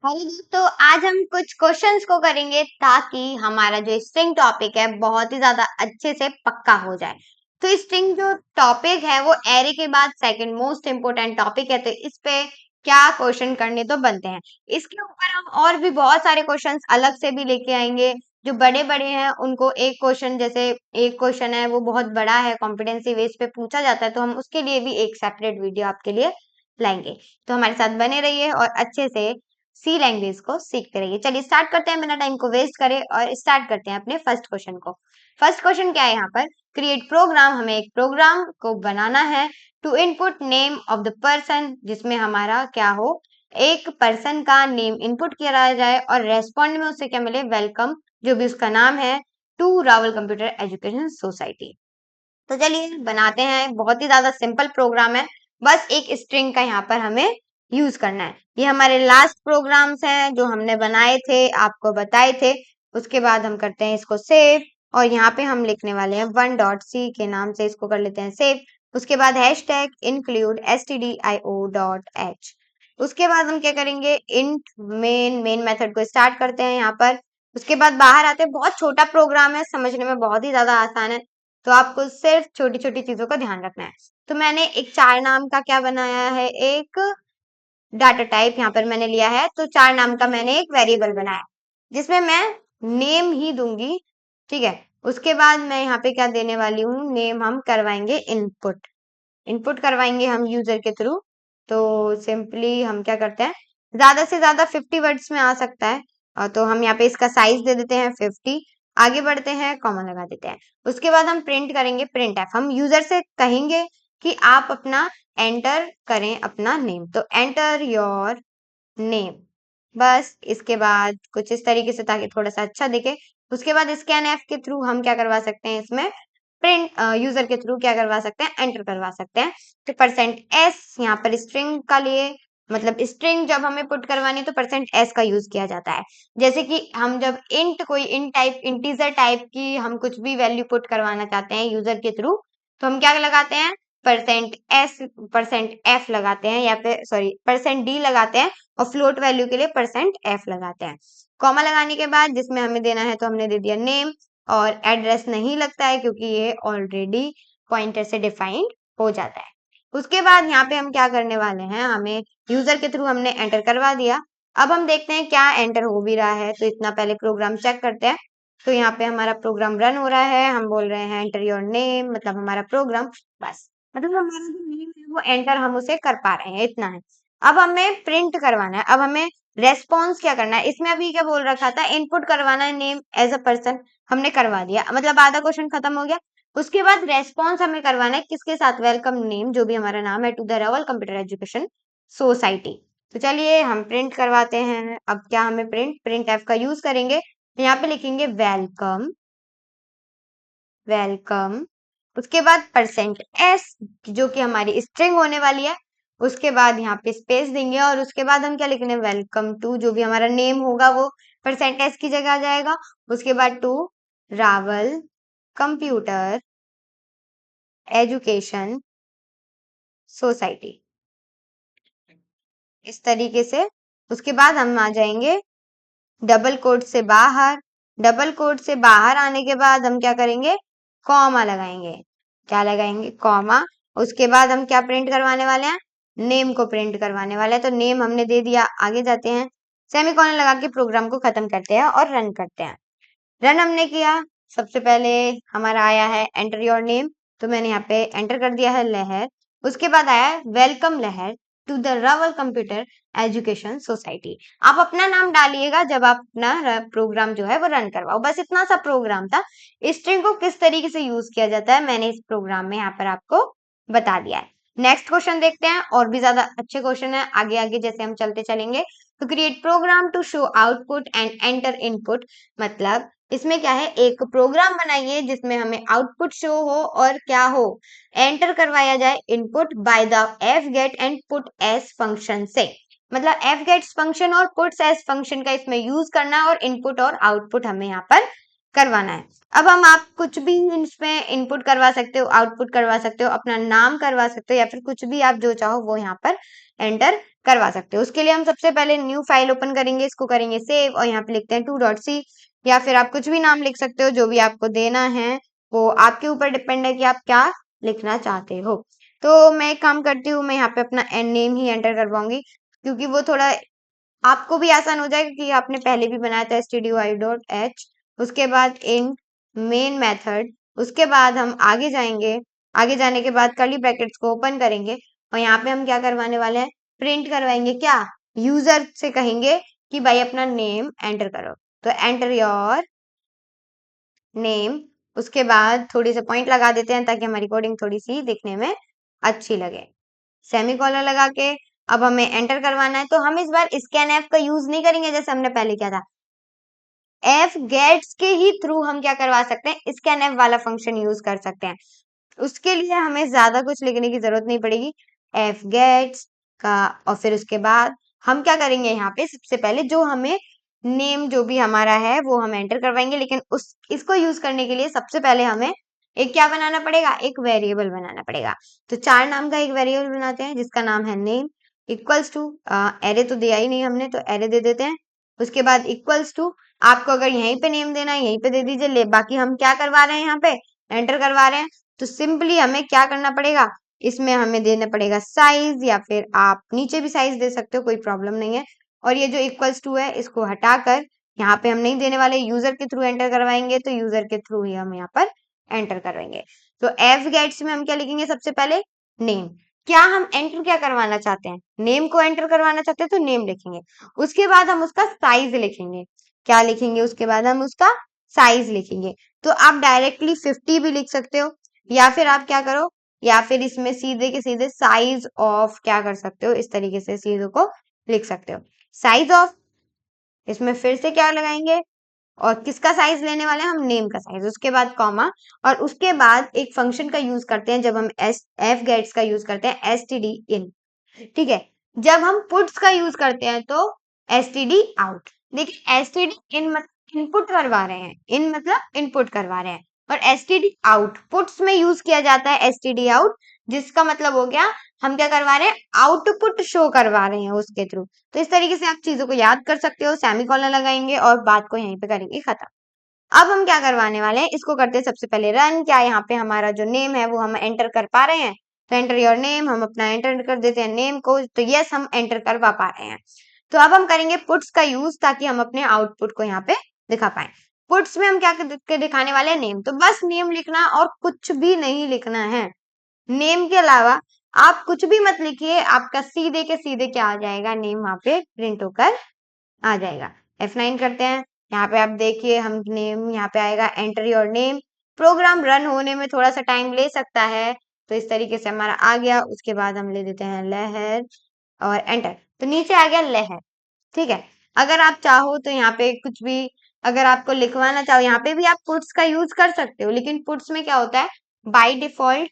Hello दोस्तों, आज हम कुछ क्वेश्चंस को करेंगे ताकि हमारा जो स्ट्रिंग टॉपिक है बहुत ही ज्यादा अच्छे से पक्का हो जाए। तो स्ट्रिंग जो टॉपिक है वो एरे के बाद सेकंड मोस्ट इम्पोर्टेंट टॉपिक है, तो इस पे क्या क्वेश्चन करने तो बनते हैं। इसके ऊपर हम और भी बहुत सारे क्वेश्चंस अलग से भी लेके आएंगे। जो बड़े बड़े हैं उनको एक क्वेश्चन, जैसे एक क्वेश्चन है वो बहुत बड़ा है, कॉम्पिटेंसी बेस पे पूछा जाता है, तो हम उसके लिए भी एक सेपरेट वीडियो आपके लिए लाएंगे। तो हमारे साथ बने रहिए और अच्छे से सी लैंग्वेज को सीखते रहिए। चलिए स्टार्ट करते हैं, बिना टाइम को वेस्ट करे और स्टार्ट करते हैं अपने फर्स्ट क्वेश्चन को। फर्स्ट क्वेश्चन क्या है यहाँ पर? Create program. हमें एक प्रोग्राम को बनाना है to input name of the person, जिसमें हमारा क्या हो, एक पर्सन का नेम इनपुट किया जाए और रेस्पॉन्ड में उससे क्या मिले, वेलकम, जो भी उसका नाम है, to Rawal computer education society. तो चलिए बनाते हैं। बहुत ही ज्यादा सिंपल प्रोग्राम है, बस एक स्ट्रिंग का यहाँ पर हमें यूज करना है। ये हमारे लास्ट प्रोग्राम्स हैं जो हमने बनाए थे, आपको बताए थे। उसके बाद हम करते हैं इसको सेव, और यहाँ पे हम लिखने वाले हैं 1.c के नाम से, इसको कर लेते हैं सेव। उसके बाद हैश टैग इंक्लूड stdio.h। उसके बाद हम क्या करेंगे, इंट मेन मेथड को स्टार्ट करते हैं यहाँ पर। उसके बाद बाहर आते हैं। बहुत छोटा प्रोग्राम है, समझने में बहुत ही ज्यादा आसान है, तो आपको सिर्फ छोटी छोटी चीजों का ध्यान रखना है। तो मैंने एक चार नाम का क्या बनाया है, एक डाटा टाइप यहाँ पर मैंने लिया है। तो चार नाम का मैंने एक वेरिएबल बनाया जिसमें मैं नेम ही दूंगी, ठीक है। उसके बाद मैं यहाँ पे क्या देने वाली हूँ, नेम हम करवाएंगे इनपुट। इनपुट करवाएंगे हम यूजर के थ्रू। तो सिंपली हम क्या करते हैं, ज्यादा से ज्यादा 50 वर्ड्स में आ सकता है, तो हम यहाँ पे इसका साइज दे देते हैं 50। आगे बढ़ते हैं, कॉमा लगा देते हैं। उसके बाद हम प्रिंट करेंगे प्रिंट एफ। हम यूजर से कहेंगे कि आप अपना एंटर करें अपना नेम, तो एंटर योर नेम। बस इसके बाद कुछ इस तरीके से, ताकि थोड़ा सा अच्छा दिखे। उसके बाद स्कैन एफ के थ्रू हम क्या करवा सकते हैं, इसमें प्रिंट यूजर के थ्रू क्या करवा सकते हैं, एंटर करवा सकते हैं। तो परसेंट एस यहाँ पर स्ट्रिंग का लिए, मतलब स्ट्रिंग जब हमें पुट करवानी है तो परसेंट एस का यूज किया जाता है। जैसे कि हम जब कोई इंट टाइप, इंटीजर टाइप की हम कुछ भी वैल्यू पुट करवाना चाहते हैं यूजर के थ्रू, तो हम क्या लगाते हैं, परसेंट एस, परसेंट एफ लगाते हैं, या फिर सॉरी परसेंट डी लगाते हैं, और फ्लोट वैल्यू के लिए परसेंट एफ लगाते हैं। कॉमा लगाने के बाद जिसमें हमें देना है, तो हमने दे दिया नेम, और एड्रेस नहीं लगता है क्योंकि ये ऑलरेडी पॉइंटर से डिफाइंड हो जाता है। उसके बाद यहाँ पे हम क्या करने वाले हैं, हमें यूजर के थ्रू हमने एंटर करवा दिया। अब हम देखते हैं क्या एंटर हो भी रहा है, तो इतना पहले प्रोग्राम चेक करते हैं। तो यहाँ पे हमारा प्रोग्राम रन हो रहा है, हम बोल रहे हैं एंटर योर नेम, मतलब हमारा प्रोग्राम, बस मतलब हमारा जो नेम है वो एंटर हम उसे कर पा रहे हैं, इतना है। अब हमें प्रिंट करवाना है, अब हमें रेस्पॉन्स क्या करना है। इसमें अभी क्या बोल रखा था, इनपुट करवाना है नेम एज अ पर्सन, हमने करवा दिया, मतलब आधा क्वेश्चन खत्म हो गया। उसके बाद रेस्पॉन्स हमें करवाना है किसके साथ, वेलकम नेम, जो भी हमारा नाम है, to the rural computer education society. तो चलिए हम प्रिंट करवाते हैं। अब क्या हमें प्रिंट एफ का यूज करेंगे, तो यहाँ पे लिखेंगे वेलकम, वेलकम। उसके बाद परसेंट एस, जो कि हमारी स्ट्रिंग होने वाली है। उसके बाद यहाँ पे स्पेस देंगे, और उसके बाद हम क्या लिखेंगे, वेलकम टू, जो भी हमारा नेम होगा वो परसेंट एस की जगह आ जाएगा। उसके बाद to Rawal computer education society, इस तरीके से। उसके बाद हम आ जाएंगे डबल कोट से बाहर। डबल कोट से बाहर आने के बाद हम क्या करेंगे, कॉमा लगाएंगे। क्या लगाएंगे, कॉमा। उसके बाद हम क्या प्रिंट करवाने वाले हैं, नेम को प्रिंट करवाने वाले हैं। तो नेम हमने दे दिया, आगे जाते हैं, सेमीकोलन लगा के प्रोग्राम को खत्म करते हैं और रन करते हैं। रन हमने किया, सबसे पहले हमारा आया है एंटर योर नेम, तो मैंने यहाँ पे एंटर कर दिया है लहर। उसके बाद आया है welcome Lahar to the rural computer education society. आप अपना नाम डालिएगा जब आप अपना प्रोग्राम जो है वो रन करवाओ। बस इतना सा प्रोग्राम था। स्ट्रिंग को किस तरीके से यूज किया जाता है मैंने इस प्रोग्राम में यहाँ पर आपको बता दिया है। नेक्स्ट क्वेश्चन देखते हैं, और भी ज्यादा अच्छे क्वेश्चन है आगे आगे जैसे हम चलते चलेंगे। तो create program to show output and enter input, मतलब इसमें क्या है, एक प्रोग्राम बनाइए जिसमें हमें आउटपुट शो हो और क्या हो, एंटर करवाया जाए input by the F get and put S function से। मतलब एफ गेट्स फंक्शन और पुट्स एस फंक्शन का इसमें यूज करना है, और इनपुट और आउटपुट हमें यहाँ पर करवाना है। अब हम आप कुछ भी इसमें इनपुट करवा सकते हो, आउटपुट करवा सकते हो, अपना नाम करवा सकते हो, या फिर कुछ भी आप जो चाहो वो यहाँ पर एंटर करवा सकते हो। उसके लिए हम सबसे पहले न्यू फाइल ओपन करेंगे, इसको करेंगे सेव और यहाँ पे लिखते हैं 2.c, या फिर आप कुछ भी नाम लिख सकते हो, जो भी आपको देना है वो आपके ऊपर डिपेंड है कि आप क्या लिखना चाहते हो। तो मैं एक काम करती हूँ, मैं यहाँ पे अपना नेम ही एंटर करवाऊंगी, क्योंकि वो थोड़ा आपको भी आसान हो जाएगा, कि आपने पहले भी बनाया था stdio.h। उसके बाद इन मेन मेथड, उसके बाद हम आगे जाएंगे, आगे जाने के बाद कर्ली ब्रैकेट्स को ओपन करेंगे और यहाँ पे हम क्या करवाने वाले हैं, प्रिंट करवाएंगे क्या, यूजर से कहेंगे कि भाई अपना नेम एंटर करो, तो एंटर योर नेम। उसके बाद थोड़ी से पॉइंट लगा देते हैं ताकि हमारी कोडिंग थोड़ी सी दिखने में अच्छी लगे, सेमी कॉलर लगा के अब हमें एंटर करवाना है। तो हम इस बार स्कैन एफ का यूज नहीं करेंगे जैसे हमने पहले किया था, एफ गेट्स के ही थ्रू हम क्या करवा सकते हैं, स्कैन एफ वाला फंक्शन यूज कर सकते हैं। उसके लिए हमें ज्यादा कुछ लिखने की जरूरत नहीं पड़ेगी, एफ गेट्स का, और फिर उसके बाद हम क्या करेंगे, यहाँ पे सबसे पहले जो हमें नेम जो भी हमारा है वो हम एंटर करवाएंगे, लेकिन उस इसको यूज करने के लिए सबसे पहले हमें एक क्या बनाना पड़ेगा, एक वेरिएबल बनाना पड़ेगा। तो चार नाम का एक वेरिएबल बनाते हैं जिसका नाम है नेम, इक्वल्स टू, एरे तो दिया ही नहीं हमने तो एरे दे देते हैं। उसके बाद इक्वल्स टू, आपको अगर यहीं पे नेम देना है यहीं पे दे दीजिए, ले बाकी हम क्या करवा रहे हैं, यहाँ पे एंटर करवा रहे हैं। तो सिंपली हमें क्या करना पड़ेगा, इसमें हमें देना पड़ेगा साइज, या फिर आप नीचे भी साइज दे सकते हो, कोई प्रॉब्लम नहीं है। और ये जो इक्वल्स टू है इसको हटाकर यहाँ पे हम नहीं देने वाले, यूजर के थ्रू एंटर करवाएंगे, तो यूजर के थ्रू ही हम यहाँ पर एंटर करवाएंगे। तो एफ गेट्स में हम क्या लिखेंगे, सबसे पहले नेम, क्या हम एंटर क्या करवाना चाहते हैं, नेम को एंटर करवाना चाहते हैं तो नेम लिखेंगे। उसके बाद हम उसका साइज लिखेंगे, क्या लिखेंगे, उसके बाद हम उसका साइज लिखेंगे। तो आप डायरेक्टली 50 भी लिख सकते हो, या फिर आप क्या करो, या फिर इसमें सीधे के सीधे साइज ऑफ क्या कर सकते हो, इस तरीके से चीजों को लिख सकते हो, साइज ऑफ। इसमें फिर से क्या लगाएंगे, और किसका साइज लेने वाले हैं, हम नेम का साइज, उसके बाद कॉमा, और उसके बाद एक फंक्शन का यूज करते हैं जब हम एफ गेट्स का यूज करते हैं, एस टी डी इन, ठीक है। जब हम पुट्स का यूज करते हैं तो एस टी डी आउट। देखिए एस टी डी इन मतलब इनपुट करवा रहे हैं, इन मतलब इनपुट करवा रहे हैं, और S T D out puts में यूज किया जाता है, एस टी डी आउट, जिसका मतलब हो गया हम क्या करवा रहे हैं, आउटपुट शो करवा रहे हैं उसके थ्रू। तो इस तरीके से आप चीजों को याद कर सकते हो, सेमीकोलन लगाएंगे और बात को यहीं पे करेंगे खत्म। अब हम क्या करवाने वाले हैं, इसको करते हैं सबसे पहले रन, क्या यहाँ पे हमारा जो नेम है वो हम एंटर कर पा रहे हैं, तो एंटर योर नेम, हम अपना एंटर कर देते हैं नेम को, तो यस हम एंटर करवा पा रहे हैं। तो अब हम करेंगे पुट्स का यूज ताकि हम अपने आउटपुट को यहाँ पे दिखा पाए। पुट्स में हम क्या के दिखाने वाले हैं, नेम, तो बस नेम लिखना और कुछ भी नहीं लिखना है। नेम के अलावा आप कुछ भी मत लिखिए, आपका सीधे के सीधे क्या आ जाएगा, नेम वहां पे प्रिंट होकर आ जाएगा। F9 करते हैं, यहाँ पे आप देखिए हम नेम यहाँ पे आएगा, enter your name. Program run होने में थोड़ा सा टाइम ले सकता है, तो इस तरीके से हमारा आ गया। उसके बाद हम ले देते हैं लहर और एंटर, तो नीचे आ गया लहर, ठीक है। अगर आप चाहो तो यहाँ पे कुछ भी, अगर आपको लिखवाना चाहो यहाँ पे भी आप पुट्स का यूज कर सकते हो, लेकिन पुट्स में क्या होता है, by default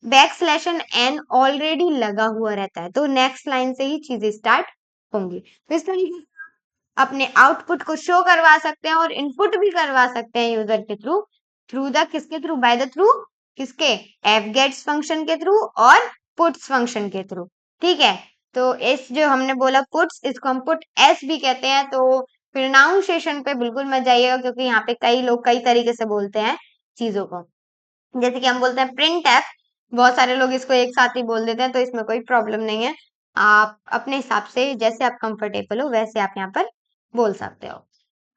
backslash N already लगा हुआ रहता है, तो नेक्स्ट लाइन से ही चीजें स्टार्ट होंगी। तो इस तरीके से अपने आउटपुट को शो करवा सकते हैं और इनपुट भी करवा सकते हैं यूजर के थ्रू, थ्रू द किसके थ्रू, बाय द थ्रू किसके, एफ गेट्स फंक्शन के थ्रू और पुट्स फंक्शन के थ्रू, ठीक है। तो इस जो हमने बोला पुट्स, इसको हम पुट एस भी कहते हैं। तो प्रोनाउंसिएशन पे बिल्कुल मत जाइएगा, क्योंकि यहाँ पे कई लोग कई तरीके से बोलते हैं चीजों को, जैसे कि हम बोलते हैं प्रिंट एफ, बहुत सारे लोग इसको एक साथ ही बोल देते हैं, तो इसमें कोई प्रॉब्लम नहीं है। आप अपने हिसाब से जैसे आप कंफर्टेबल हो वैसे आप यहाँ पर बोल सकते हो।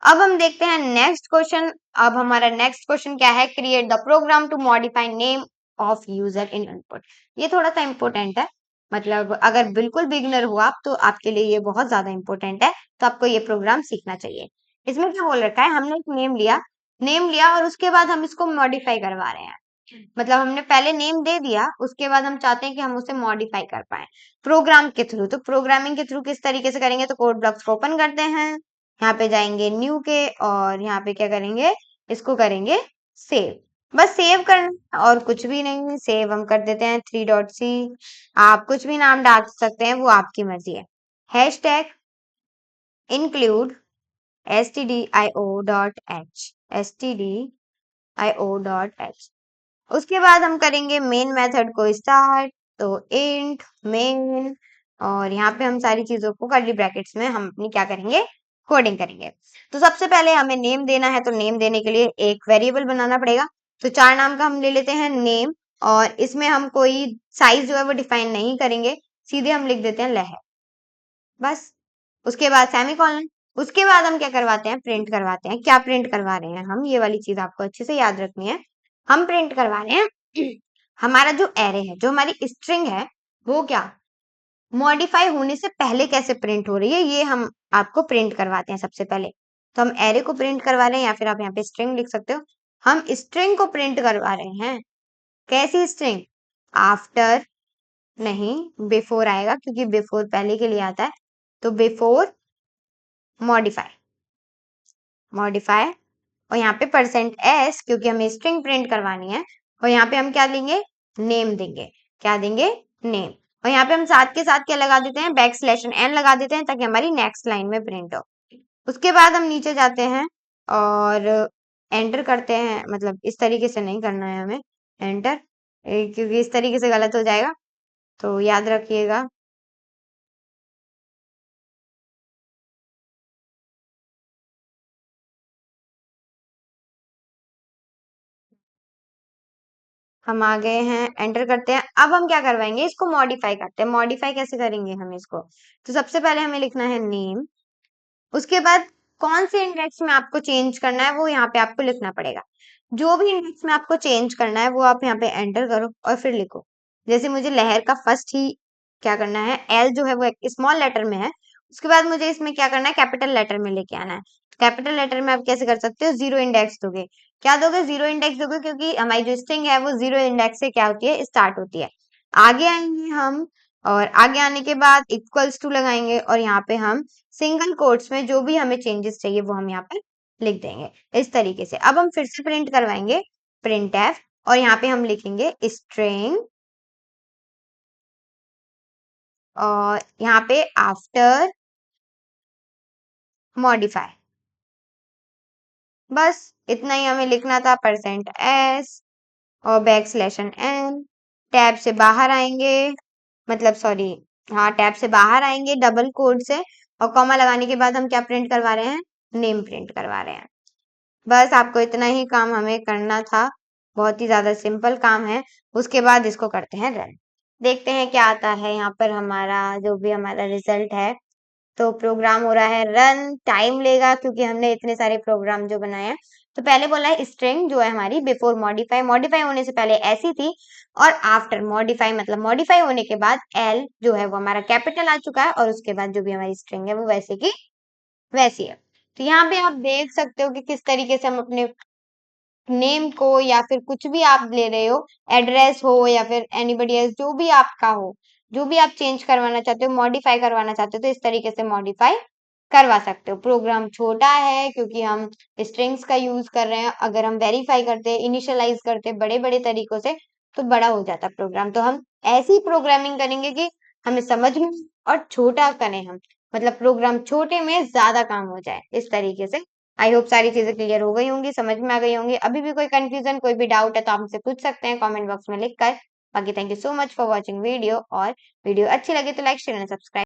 अब हम देखते हैं नेक्स्ट क्वेश्चन। अब हमारा नेक्स्ट क्वेश्चन क्या है, create the program to modify name of user in input. ये थोड़ा सा इंपॉर्टेंट है, मतलब अगर बिल्कुल बिगिनर हो आप तो आपके लिए ये बहुत ज्यादा इंपॉर्टेंट है, तो आपको ये प्रोग्राम सीखना चाहिए। इसमें क्या बोल रखा है, हमने एक नेम लिया और उसके बाद हम इसको मॉडिफाई करवा रहे हैं, मतलब हमने पहले नेम दे दिया, उसके बाद हम चाहते हैं कि हम उसे मॉडिफाई कर पाए प्रोग्राम के थ्रू। तो प्रोग्रामिंग के थ्रू किस तरीके से करेंगे, तो कोड ब्लॉक्स को ओपन करते हैं, यहाँ पे जाएंगे न्यू के, और यहाँ पे क्या करेंगे, इसको करेंगे सेव। बस सेव करना और कुछ भी नहीं, सेव हम कर देते हैं 3.c। आप कुछ भी नाम डाल सकते हैं, वो आपकी मर्जी है। हैशटैग इंक्लूड stdio.h, उसके बाद हम करेंगे मेन मेथड को स्टार्ट, तो इंट मेन और यहाँ पे हम सारी चीजों को कर्ली ब्रैकेट्स में हम अपनी क्या करेंगे, कोडिंग करेंगे। तो सबसे पहले हमें नेम देना है, तो नेम देने के लिए एक वेरिएबल बनाना पड़ेगा। तो 4 नाम का हम ले लेते हैं नेम, और इसमें हम कोई साइज जो है वो डिफाइन नहीं करेंगे, सीधे हम लिख देते हैं लहर, बस। उसके बाद सेमीकोलन। उसके बाद हम क्या करवाते हैं, प्रिंट करवाते हैं। क्या प्रिंट करवा रहे हैं हम, ये वाली चीज आपको अच्छे से याद रखनी है। हम प्रिंट करवा रहे हैं हमारा जो एरे है, जो हमारी स्ट्रिंग है, वो क्या मॉडिफाई होने से पहले कैसे प्रिंट हो रही है, ये हम आपको प्रिंट करवाते हैं सबसे पहले। तो हम एरे को प्रिंट करवा रहे हैं, या फिर आप यहाँ पे स्ट्रिंग लिख सकते हो। हम स्ट्रिंग को प्रिंट करवा रहे हैं। कैसी स्ट्रिंग, आफ्टर नहीं, बिफोर आएगा, क्योंकि बिफोर पहले के लिए आता है। तो बिफोर मॉडिफाई, मॉडिफाई, और यहाँ पे %s, क्योंकि हमें स्ट्रिंग प्रिंट करवानी है। और यहाँ पे हम क्या देंगे, नेम देंगे। क्या देंगे, नेम। और यहाँ पे हम साथ के साथ क्या लगा देते हैं, \n लगा देते हैं, ताकि हमारी नेक्स्ट लाइन में प्रिंट हो। उसके बाद हम नीचे जाते हैं और एंटर करते हैं, मतलब इस तरीके से नहीं करना है हमें एंटर, क्योंकि इस तरीके से गलत हो जाएगा, तो याद रखिएगा। हम आ गए हैं, एंटर करते हैं। अब हम क्या करवाएंगे, इसको मॉडिफाई करते हैं। मॉडिफाई कैसे करेंगे हम इसको, तो सबसे पहले हमें लिखना है नेम। उसके बाद कौन से इंडेक्स में आपको चेंज करना है, वो यहाँ पे आपको लिखना पड़ेगा। जो भी इंडेक्स में आपको चेंज करना है, वो आप यहाँ पे एंटर करो और फिर लिखो। जैसे मुझे लहर का फर्स्ट ही क्या करना है, एल जो है वो एक स्मॉल लेटर में है। उसके बाद मुझे इसमें क्या करना है, कैपिटल लेटर में लेके आना है। कैपिटल लेटर में आप कैसे कर सकते हो, 0 इंडेक्स दोगे। क्या दोगे, 0 इंडेक्स दोगे, क्योंकि हमारी जो स्ट्रिंग है वो 0 इंडेक्स से क्या होती है, स्टार्ट होती है। आगे आएंगे हम, और आगे आने के बाद इक्वल्स टू लगाएंगे, और यहाँ पे हम सिंगल कोट्स में जो भी हमें चेंजेस चाहिए वो हम यहाँ पे लिख देंगे, इस तरीके से। अब हम फिर से प्रिंट करवाएंगे, प्रिंट एफ, और यहाँ पे हम लिखेंगे स्ट्रिंग, और यहाँ पे आफ्टर मॉडिफाई। बस इतना ही हमें लिखना था, %s और \n। टैब से बाहर आएंगे, मतलब सॉरी, हाँ, टैब से बाहर आएंगे डबल कोड से, और कॉमा लगाने के बाद हम क्या प्रिंट करवा रहे हैं, नेम प्रिंट करवा रहे हैं। बस आपको इतना ही काम हमें करना था, बहुत ही ज्यादा सिंपल काम है। उसके बाद इसको करते हैं रन, देखते हैं क्या आता है यहाँ पर। हमारा जो भी हमारा रिजल्ट है, तो प्रोग्राम हो रहा है रन, टाइम लेगा क्योंकि हमने इतने सारे प्रोग्राम जो बनाए हैं। तो पहले बोला है स्ट्रिंग जो है हमारी बिफोर मॉडिफाई, मॉडिफाई होने से पहले ऐसी थी, और आफ्टर मॉडिफाई मतलब मॉडिफाई होने के बाद एल जो है वो हमारा कैपिटल आ चुका है, और उसके बाद जो भी हमारी स्ट्रिंग है वो वैसे की वैसी है। तो यहाँ पे आप देख सकते हो कि किस तरीके से हम अपने नेम को, या फिर कुछ भी आप ले रहे हो, एड्रेस हो या फिर एनीबडी एल्स, जो भी आपका हो, जो भी आप चेंज करवाना चाहते हो, मॉडिफाई करवाना चाहते हो, तो इस तरीके से मॉडिफाई करवा सकते हो। प्रोग्राम छोटा है क्योंकि हम स्ट्रिंग्स का यूज कर रहे हैं। अगर हम वेरीफाई करते, इनिशियलाइज करते बड़े बड़े तरीकों से, तो बड़ा हो जाता प्रोग्राम। तो हम ऐसी प्रोग्रामिंग करेंगे कि हमें समझ में, और छोटा करें हम, मतलब प्रोग्राम छोटे में ज्यादा काम हो जाए, इस तरीके से। आई होप सारी चीजें क्लियर हो गई होंगी, समझ में आ गई होंगी। अभी भी कोई कंफ्यूजन, कोई भी डाउट है तो आप हमसे पूछ सकते हैं कमेंट बॉक्स में लिखकर। बाकी thank you so much for watching video, और वीडियो अच्छी लगे तो लाइक शेयर एंड सब्सक्राइब।